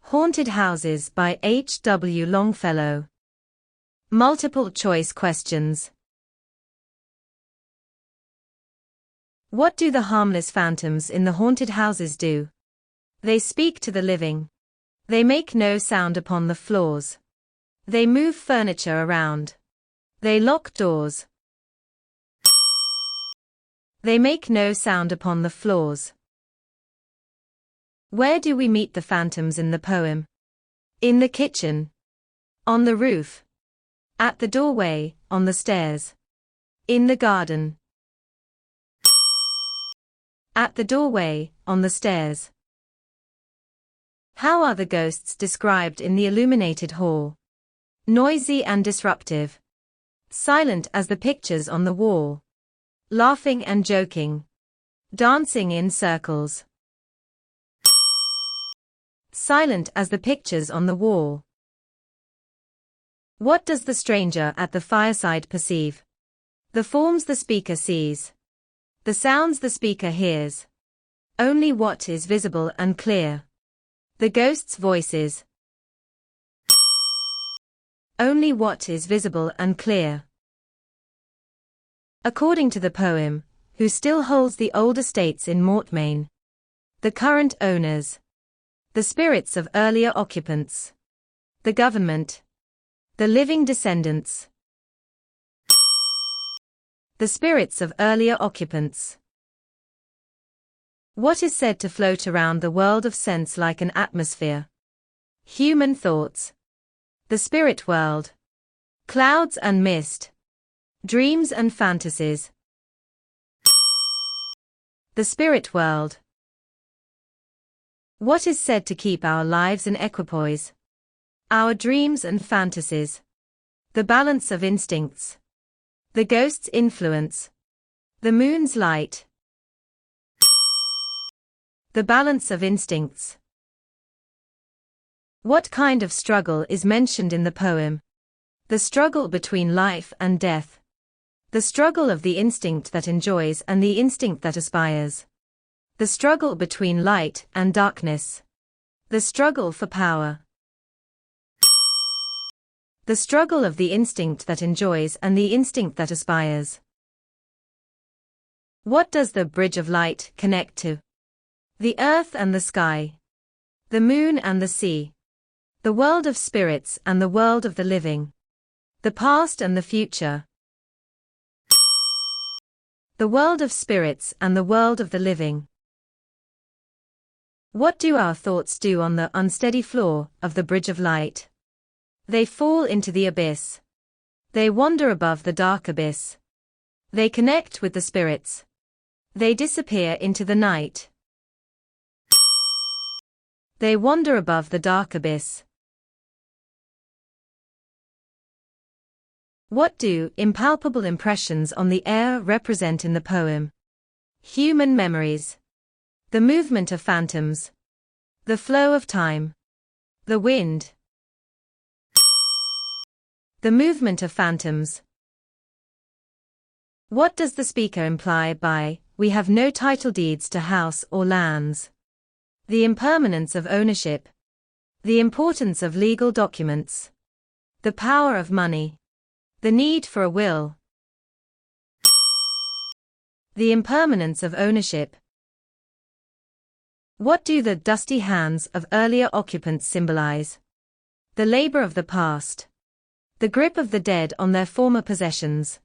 Haunted Houses by H. W. Longfellow. Multiple choice questions. What do the harmless phantoms in the haunted houses do? They speak to the living. They make no sound upon the floors. They move furniture around. They lock doors. They make no sound upon the floors. Where do we meet the phantoms in the poem? In the kitchen. On the roof. At the doorway, on the stairs. In the garden. At the doorway, on the stairs. How are the ghosts described in the illuminated hall? Noisy and disruptive. Silent as the pictures on the wall. Laughing and joking. Dancing in circles. Silent as the pictures on the wall. What does the stranger at the fireside perceive? The forms the speaker sees. The sounds the speaker hears. Only what is visible and clear. The ghost's voices. Only what is visible and clear. According to the poem, who still holds the old estates in Mortmain? The current owners. The spirits of earlier occupants. The government. The living descendants. The spirits of earlier occupants. What is said to float around the world of sense like an atmosphere? Human thoughts. The spirit world. Clouds and mist. Dreams and fantasies. The spirit world. What is said to keep our lives in equipoise? Our dreams and fantasies. The balance of instincts. The ghost's influence. The moon's light. The balance of instincts. What kind of struggle is mentioned in the poem? The struggle between life and death. The struggle of the instinct that enjoys and the instinct that aspires. The struggle between light and darkness. The struggle for power. The struggle of the instinct that enjoys and the instinct that aspires. What does the bridge of light connect to? The earth and the sky. The moon and the sea. The world of spirits and the world of the living. The past and the future. The world of spirits and the world of the living. What do our thoughts do on the unsteady floor of the bridge of light? They fall into the abyss. They wander above the dark abyss. They connect with the spirits. They disappear into the night. They wander above the dark abyss. What do impalpable impressions on the air represent in the poem? Human memories. The movement of phantoms. The flow of time. The wind. The movement of phantoms. What does the speaker imply by, "We have no title deeds to house or lands"? The impermanence of ownership. The importance of legal documents. The power of money. The need for a will. The impermanence of ownership. What do the dusty hands of earlier occupants symbolize? The labor of the past. The grip of the dead on their former possessions.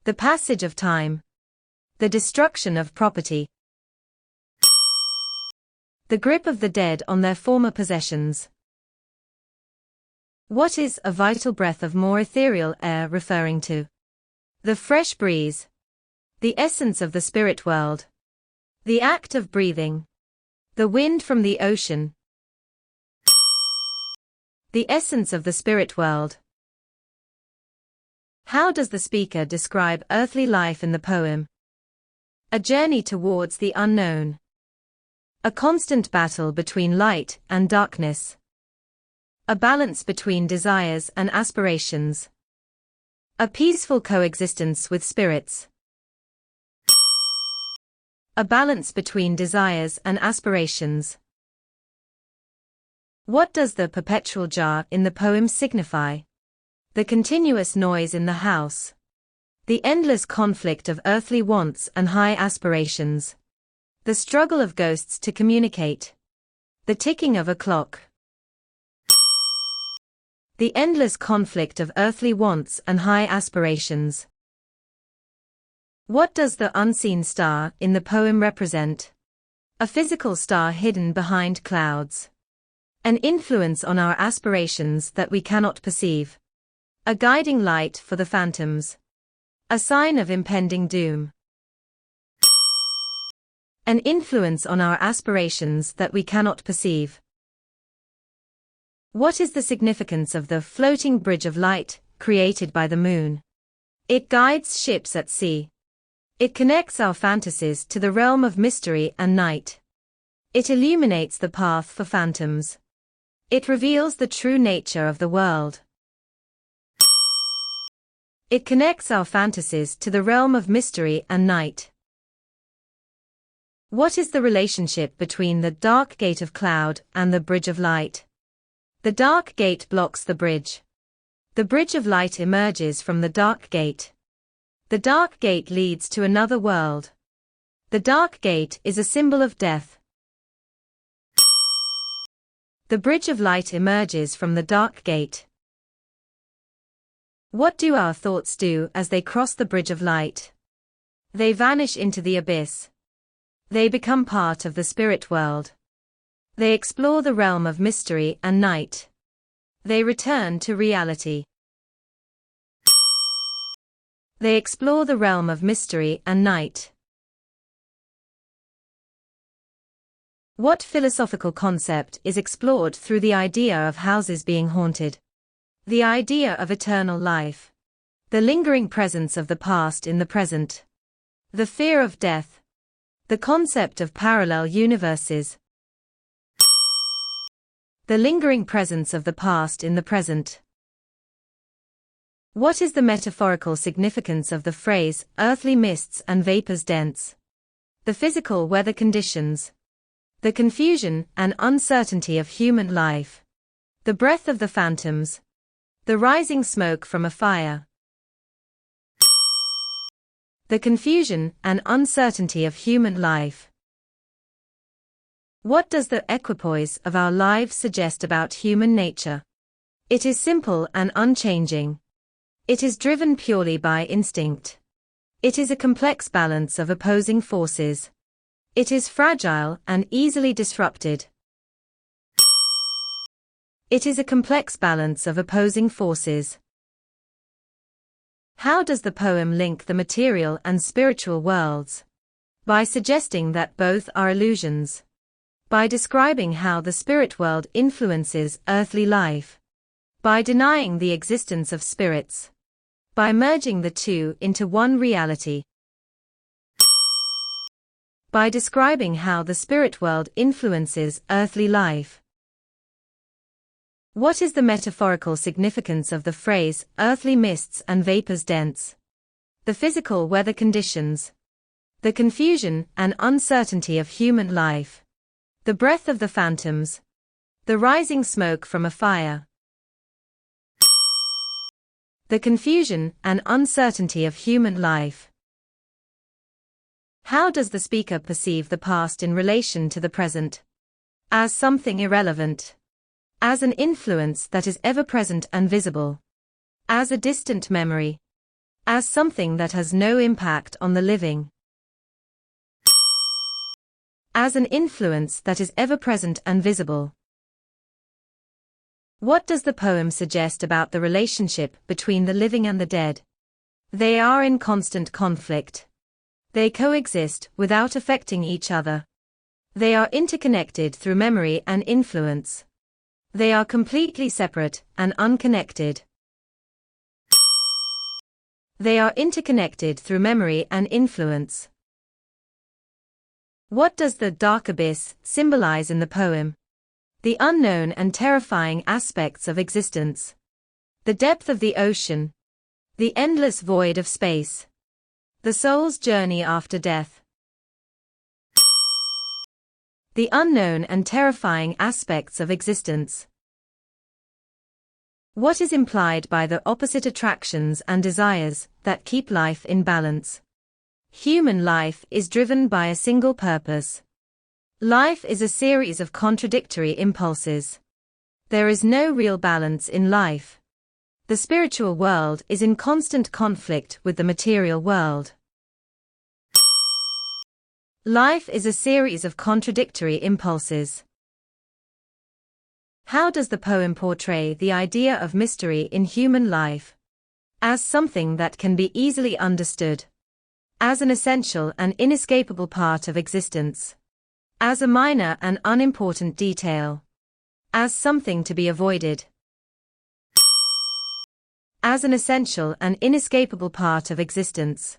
The passage of time. The destruction of property. The grip of the dead on their former possessions. What is a vital breath of more ethereal air referring to? The fresh breeze. The essence of the spirit world. The act of breathing. The wind from the ocean. The essence of the spirit world. How does the speaker describe earthly life in the poem? A journey towards the unknown. A constant battle between light and darkness. A balance between desires and aspirations. A peaceful coexistence with spirits. A balance between desires and aspirations. What does the perpetual jar in the poem signify? The continuous noise in the house. The endless conflict of earthly wants and high aspirations. The struggle of ghosts to communicate. The ticking of a clock. The endless conflict of earthly wants and high aspirations. What does the unseen star in the poem represent? A physical star hidden behind clouds. An influence on our aspirations that we cannot perceive. A guiding light for the phantoms. A sign of impending doom. An influence on our aspirations that we cannot perceive. What is the significance of the floating bridge of light created by the moon? It guides ships at sea. It connects our fantasies to the realm of mystery and night. It illuminates the path for phantoms. It reveals the true nature of the world. It connects our fantasies to the realm of mystery and night. What is the relationship between the dark gate of cloud and the bridge of light? The dark gate blocks the bridge. The bridge of light emerges from the dark gate. The dark gate leads to another world. The dark gate is a symbol of death. The bridge of light emerges from the dark gate. What do our thoughts do as they cross the bridge of light? They vanish into the abyss. They become part of the spirit world. They explore the realm of mystery and night. They return to reality. They explore the realm of mystery and night. What philosophical concept is explored through the idea of houses being haunted? The idea of eternal life. The lingering presence of the past in the present. The fear of death. The concept of parallel universes. The lingering presence of the past in the present. What is the metaphorical significance of the phrase, earthly mists and vapors dense? The physical weather conditions. The confusion and uncertainty of human life. The breath of the phantoms. The rising smoke from a fire. The confusion and uncertainty of human life. What does the equipoise of our lives suggest about human nature? It is simple and unchanging. It is driven purely by instinct. It is a complex balance of opposing forces. It is fragile and easily disrupted. It is a complex balance of opposing forces. How does the poem link the material and spiritual worlds? By suggesting that both are illusions. By describing how the spirit world influences earthly life. By denying the existence of spirits. By merging the two into one reality. By describing how the spirit world influences earthly life. What is the metaphorical significance of the phrase, earthly mists and vapors dense? The physical weather conditions. The confusion and uncertainty of human life. The breath of the phantoms. The rising smoke from a fire. The confusion and uncertainty of human life. How does the speaker perceive the past in relation to the present? As something irrelevant. As an influence that is ever present and visible. As a distant memory. As something that has no impact on the living. As an influence that is ever present and visible. What does the poem suggest about the relationship between the living and the dead? They are in constant conflict. They coexist without affecting each other. They are interconnected through memory and influence. They are completely separate and unconnected. They are interconnected through memory and influence. What does the dark abyss symbolize in the poem? The unknown and terrifying aspects of existence. The depth of the ocean. The endless void of space. The soul's journey after death. The unknown and terrifying aspects of existence. What is implied by the opposite attractions and desires that keep life in balance? Human life is driven by a single purpose. Life is a series of contradictory impulses. There is no real balance in life. The spiritual world is in constant conflict with the material world. Life is a series of contradictory impulses. How does the poem portray the idea of mystery in human life? As something that can be easily understood. As an essential and inescapable part of existence. As a minor and unimportant detail. As something to be avoided. As an essential and inescapable part of existence.